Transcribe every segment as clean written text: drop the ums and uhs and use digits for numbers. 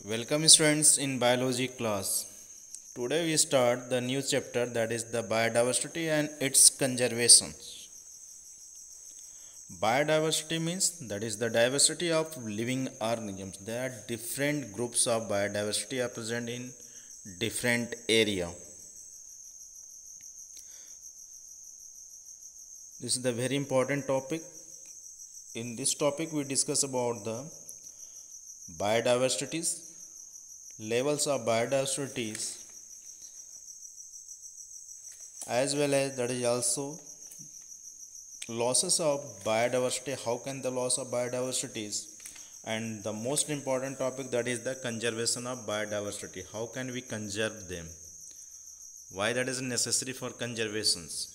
Welcome students in biology class. Today we start the new chapter, that is the biodiversity and its conservation. Biodiversity means that is the diversity of living organisms. There are different groups of biodiversity are present in different area. This is the very important topic. In this topic we discuss about the biodiversities, levels of biodiversities, as well as that is also losses of biodiversity. How can the loss of biodiversity is, and the most important topic, that is the conservation of biodiversity. How can we conserve them, why that is necessary for conservations.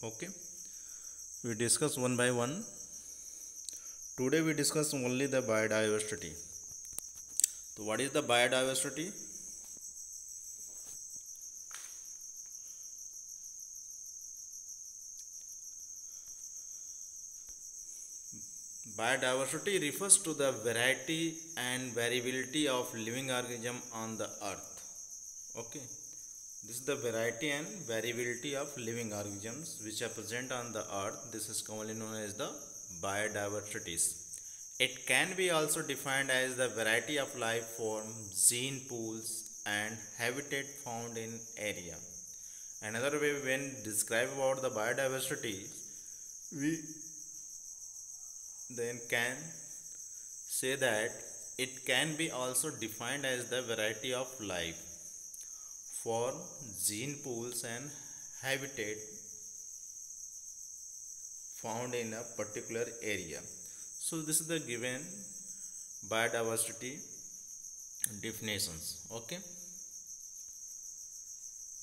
Okay, we discuss one by one. Today we discuss only the biodiversity. So what is the biodiversity? Biodiversity refers to the variety and variability of living organism on the earth. Okay, this is the variety and variability of living organisms which are present on the earth. This is commonly known as the biodiversities. It can be also defined as the variety of life forms, gene pools, and habitat found in area. Another way when describe about the biodiversity, we then can say that it can be also defined as the variety of life, form, gene pools, and habitat found in a particular area. So this is the given biodiversity definitions. Okay,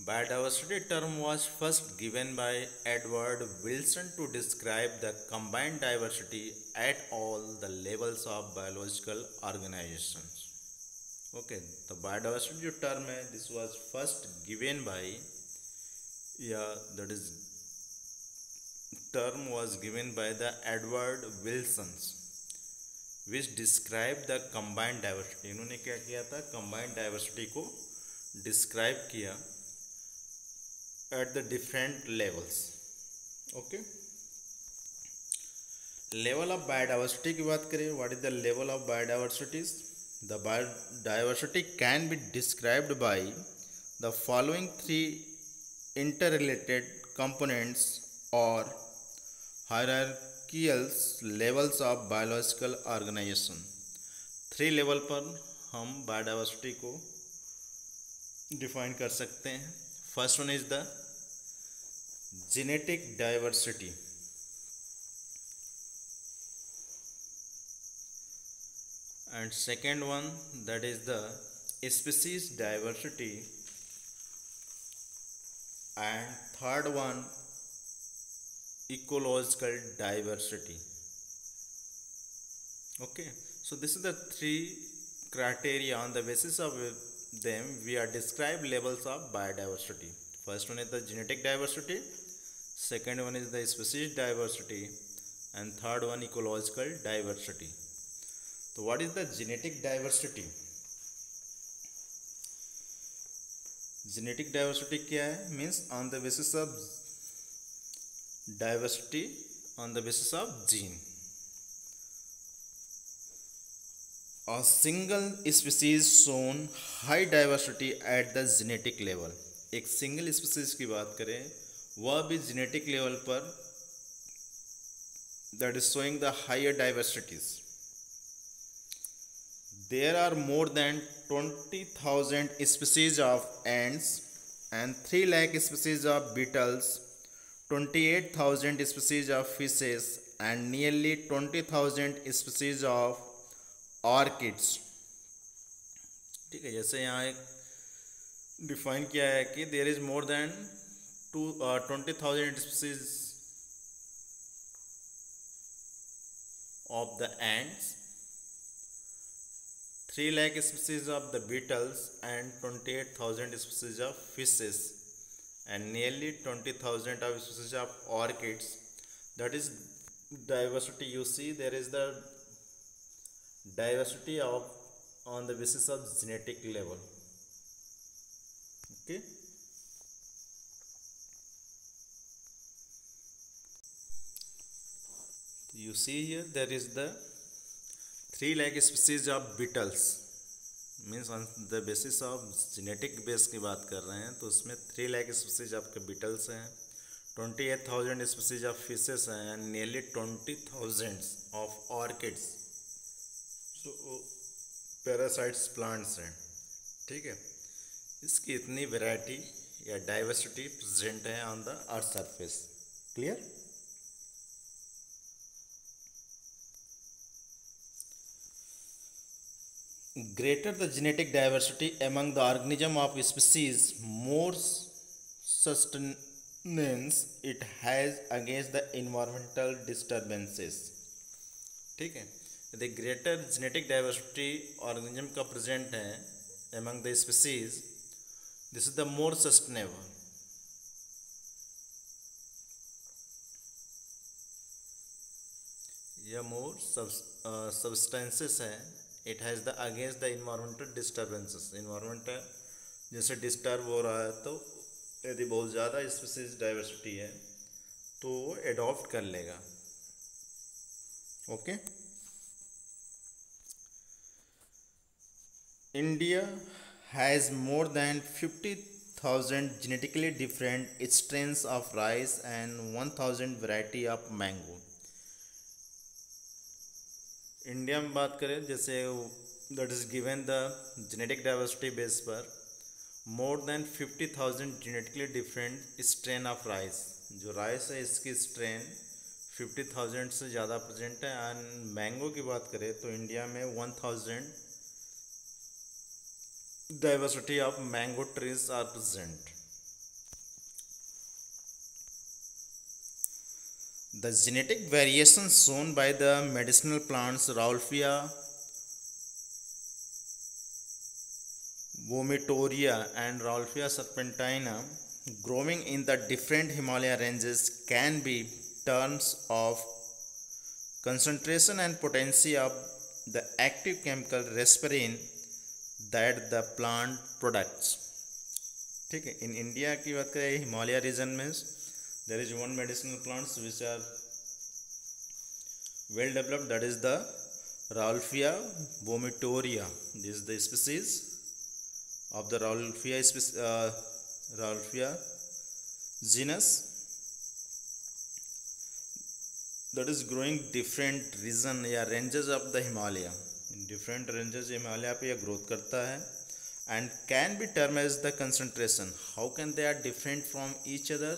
biodiversity term was first given by Edward Wilson to describe the combined diversity at all the levels of biological organizations. Okay, the biodiversity term this was first given by, that is term was given by the Edward Wilson, which described the combined diversity. इन्होंने क्या किया था, combined diversity को describe किया at the different levels. Okay, level of biodiversity की बात करें, what is the level of biodiversity? The biodiversity can be described by the following three interrelated components or hierarchical levels of biological organization. Three level पर हम biodiversity को define कर सकते हैं. First one is the genetic diversity, and second one, that is the species diversity, and third one, ecological diversity. Okay, so this is the three criteria. On the basis of them we are describe levels of biodiversity. First one is the genetic diversity, second one is the species diversity, and third one ecological diversity. So what is the genetic diversity? Genetic diversity क्या है? Means on the basis of diversity on the basis of gene. A single species shown high diversity at the genetic level. एक single species की बात करें, वह भी genetic level पर that is showing the higher diversities. There are more than 20,000 species of ants and 3 lakh species of beetles, 28,000 species of fishes, and nearly 20,000 species of orchids. ठीक है, जैसे यहाँ एक डिफाइन किया है कि there is more than 20,000 species of the ants, 3 lakh species of the beetles, and 28,000 species of fishes, and nearly 20,000 of species of orchids. That is diversity. You see there is the diversity of on the basis of genetic level. Okay. You see here there is the 3 lakh species of beetles, means on the basis of genetic base की बात कर रहे हैं तो उसमें 3 lakh species आपके Beatles हैं, 28,000 species of fishes हैं, nearly 20,000 of orchids, so parasites plants हैं। ठीक है, इसकी इतनी वैरायटी या डाइवर्सिटी प्रेजेंट है on the earth surface. Clear? Greater the genetic diversity among the organism of species, more sustenance it has against the environmental disturbances. ठीक है, यदि ग्रेटर जेनेटिक डाइवर्सिटी ऑर्गेनिज्म का प्रेजेंट है among the species, this is the more sustainable. या more substances है, it has the against the environmental disturbances. Environmental जैसे disturb हो रहा है तो यदि बहुत ज़्यादा स्पीसीज डाइवर्सिटी है तो वो एडॉप्ट कर लेगा। Okay, India has more than 50,000 genetically different strains of rice and 1,000 variety of mango. India में बात करें जैसे that is given the genetic diversity base पर more than 50,000 genetically different strain of rice. जो राइस है इसकी स्ट्रेन 50,000 से ज़्यादा प्रेजेंट है। एंड मैंगो की बात करें तो इंडिया में 1,000 diversity of mango trees are present. The genetic variations shown by the medicinal plants Rauwolfia vomitoria and Rauwolfia serpentina growing in the different Himalaya ranges can be terms of concentration and potency of the active chemical rasparin that the plant products. ठीक है, in India की बात करें Himalaya reason में there is one medicinal plants which are well developed, that is the Rauwolfia vomitoria. This is the species of the Rauwolfia genus that is growing different region या ranges of the Himalaya. Different ranges Himalaya पे यह growth करता है and can be termed as the concentration. How can they are different from each other?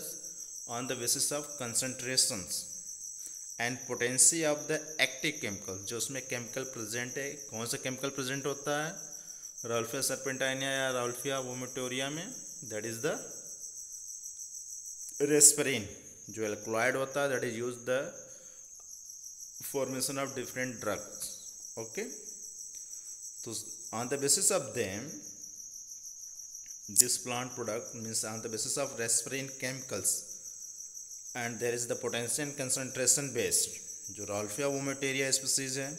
On the basis of concentrations and potency of the active chemical. जो उसमें chemical present है, कौन सा chemical present होता है rauwolfia serpentina या rauwolfia vomitoria में? That is the reserpine, जो एल्कलॉइड होता है, that is use the formation of different drugs. Okay, तो on the basis of them this plant product means on the basis of rasparin chemicals and there is the potency and concentration based. जो Rauwolfia vomitoria species है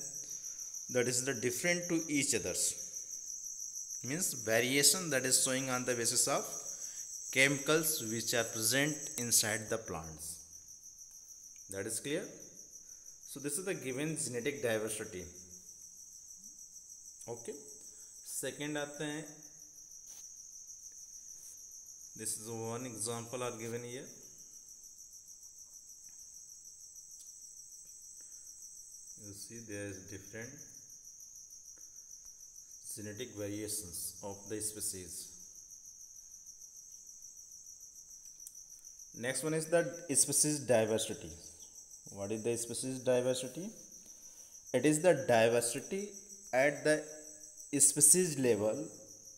that is the different to each others, means variation that is showing on the basis of chemicals which are present inside the plants. That is clear? So this is the given genetic diversity. Okay, second आते हैं, this is one example are given here. You see there is different genetic variations of the species. Next one is the species diversity. What is the species diversity? It is the diversity at the species level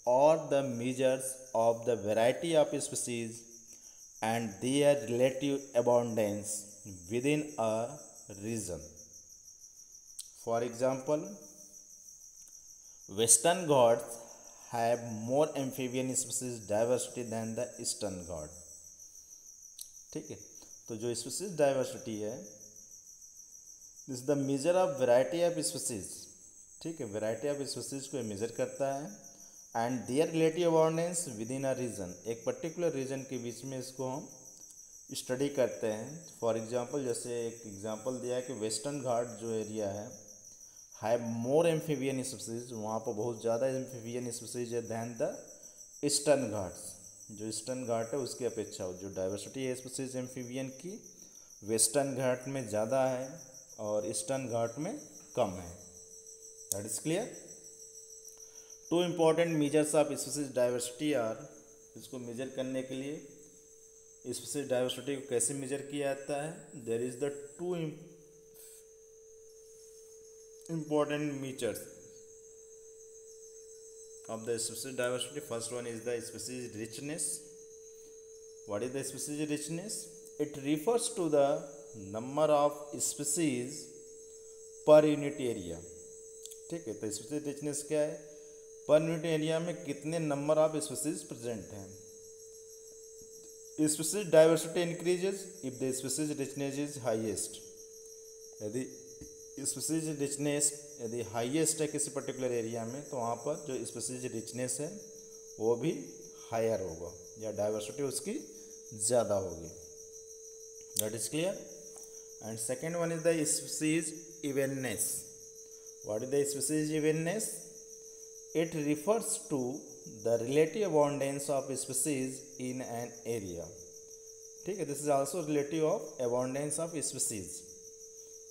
or the measures of the variety of species and their relative abundance within a region. For example, Western Ghats have more amphibian species diversity than the Eastern Ghats. ठीक है, तो जो species diversity है, this is the measure of variety of species. ठीक है, variety of species को measure करता है and their relative abundance within a region, एक पर्टिकुलर रीजन के बीच में इसको हम स्टडी करते हैं। फॉर एग्जांपल जैसे एक एग्जांपल दिया है कि वेस्टर्न घाट जो एरिया है हैव मोर एम्फीबियन स्पीसीज, वहाँ पर बहुत ज़्यादा एम्फीबियन स्पीसीज है दैन द ईस्टर्न घाट्स, जो ईस्टर्न घाट है उसकी अपेक्षा जो डाइवर्सिटी है स्पीसीज एम्फीबियन की वेस्टर्न घाट में ज़्यादा है और ईस्टर्न घाट में कम है। That is clear. Two important measures of species diversity are, इसको मेजर करने के लिए स्पीसीज डाइवर्सिटी को कैसे मेजर किया जाता है, there is the two important measures of the species diversity. First one is the species richness. What is the species richness? It refers to the number of species per unit area. ठीक है, तो species richness क्या है, per unit area में कितने number of species present हैं। Species diversity increases if the species richness is highest, यदि species richness यदि हाईएस्ट है किसी पर्टिकुलर एरिया में तो वहाँ पर जो स्पीसीज रिचनेस है वो भी हायर होगा या डाइवर्सिटी उसकी ज़्यादा होगी। That is clear. And second one is the species evenness. What is the species evenness? It refers to the relative abundance of species in an area. ठीक है, this is also relative of abundance of species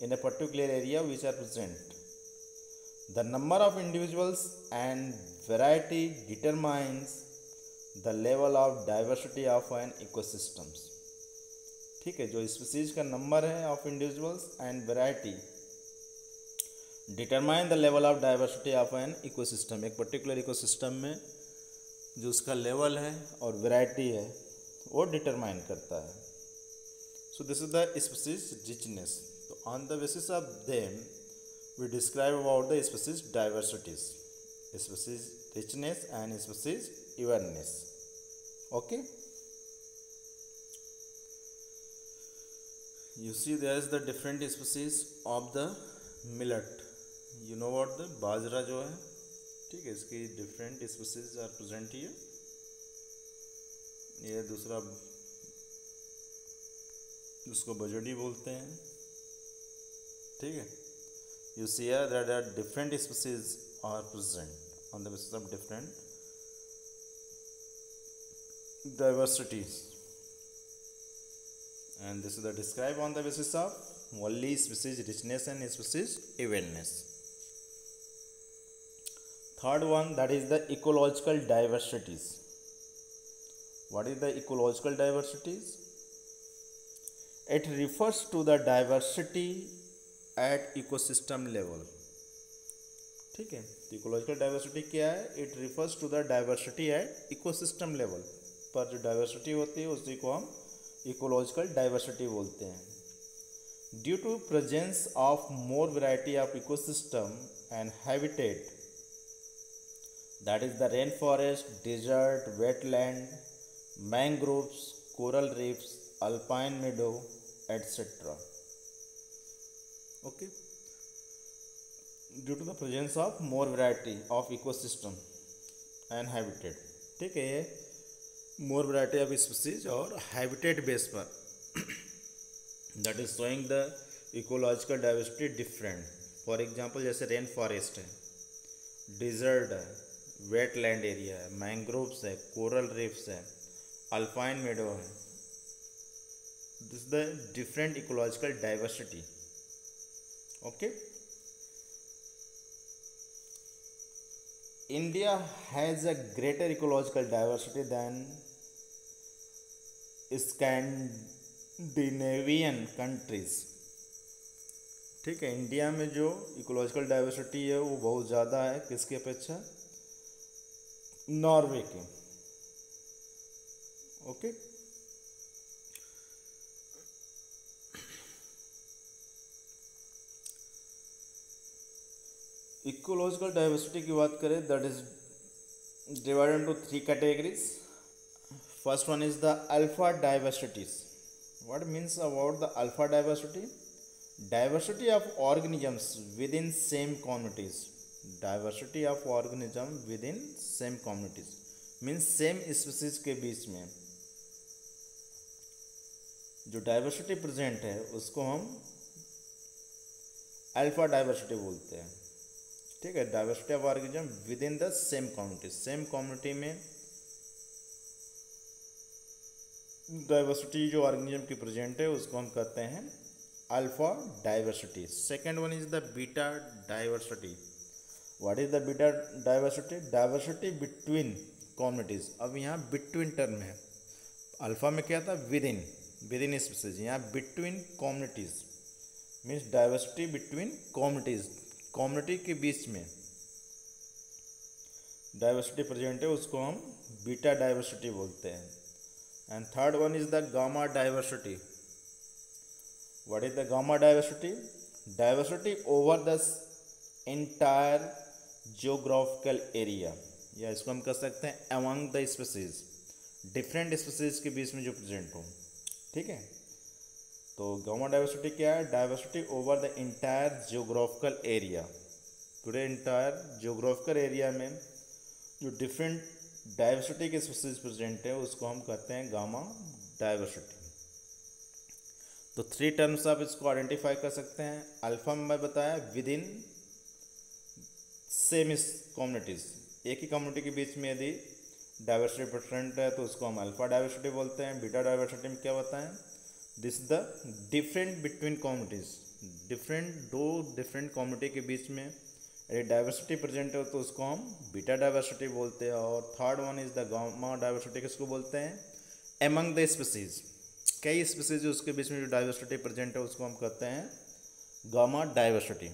in a particular area which are present. The number of individuals and variety determines the level of diversity of an ecosystem. ठीक है, जो species का number है of individuals and variety determine the level of diversity of an ecosystem, एक particular ecosystem में जो उसका level है और वैरायटी है वो डिटरमाइन करता है। So this is the species richness. So on the basis of them, we describe about the species diversities, species richness and species evenness. Okay. You see there is the different species of the millet. You know what the बाजरा जो है, ठीक है, इसकी different species are present here. ये दूसरा जिसको बजड़ी बोलते हैं, ठीक है। You see here that there are different species are present on the basis of different diversities, and this is the described on the basis of only species richness and species evenness. Third one, that is the ecological diversities. What is the ecological diversities? It refers to the diversity at ecosystem level. ठीक है, तो ecological diversity क्या है? It refers to the diversity at ecosystem level, पर जो diversity होती है उसी को हम इकोलॉजिकल डाइवर्सिटी बोलते हैं। Due to presence of more variety of ecosystem and habitat, that is the rain forest, desert, wetland, mangroves, coral reefs, alpine meadow etcetera. Okay, due to the presence of more variety of ecosystem and habitat। ठीक है, ये more variety of species और habitat base पर that is showing the ecological diversity different। for example जैसे rain forest है, dessert है, wetland area है, mangroves है, कोरल रीफ्स है, अल्पाइन मेडो है। This is the different ecological diversity. Okay, India has a greater ecological diversity than Scandinavian countries। ठीक है, India में जो इकोलॉजिकल डाइवर्सिटी है वो बहुत ज़्यादा है किसकी अपेक्षा? नॉर्वे की। ओके, इकोलॉजिकल डाइवर्सिटी की बात करें, that is divided into 3 categories. First one is the alpha diversities. What means about the alpha diversity? Diversity of organisms with in same communities. Diversity of organism with in same communities means same species के बीच में जो diversity present है उसको हम alpha diversity बोलते हैं। ठीक है, diversity of organism with in the same community, same community में डाइवर्सिटी जो ऑर्गेनिज्म की प्रेजेंट है उसको हम कहते हैं alpha diversity. Second one is the beta diversity. What is the beta diversity? Diversity between communities. अब यहाँ बिटवीन टर्म है, अल्फा में क्या था? विद इन स्पीसीज, यहाँ between communities means diversity between communities, community के बीच में डाइवर्सिटी प्रेजेंट है उसको हम बीटा डाइवर्सिटी बोलते हैं। And third one is the gamma diversity. What is the gamma diversity? Diversity over the entire geographical area, या इसको हम कह सकते हैं among the species, different species के बीच में जो प्रेजेंट हो। ठीक है, तो गामा डाइवर्सिटी क्या है? Diversity over the entire geographical area, पूरे इंटायर जियोग्राफिकल एरिया में जो डिफरेंट डाइवर्सिटी के स्पीसीज प्रेजेंट है उसको हम कहते हैं गामा डाइवर्सिटी। तो थ्री टर्म्स आप इसको आइडेंटिफाई कर सकते हैं। अल्फा में मैं बताया विद इन सेम कम्युनिटीज, एक ही कम्युनिटी के बीच में यदि डाइवर्सिटी प्रेजेंट है तो उसको हम अल्फा डाइवर्सिटी बोलते हैं। बीटा डाइवर्सिटी में क्या बताएं? This the different between communities, दो डिफरेंट कम्युनिटी के बीच में यदि डाइवर्सिटी प्रेजेंट हो तो उसको हम बीटा डाइवर्सिटी बोलते हैं। और third one is the gamma diversity, किसको बोलते हैं? एमंग द स्पीसीज, कई स्पीसीज उसके बीच में जो डाइवर्सिटी प्रेजेंट है उसको हम कहते हैं gamma diversity.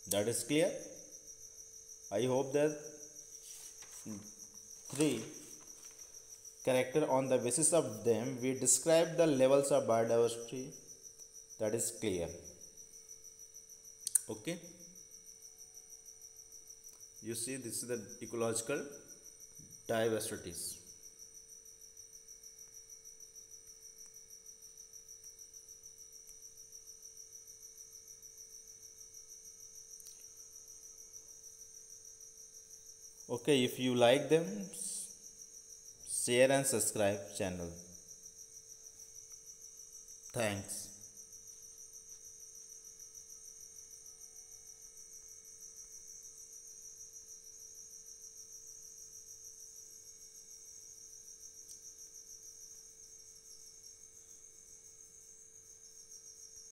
That is clear? I hope that three character on the basis of them we describe the levels of biodiversity. That is clear. Okay, you see this is the ecological diversities. Okay, if you like them, share and subscribe channel. Thanks.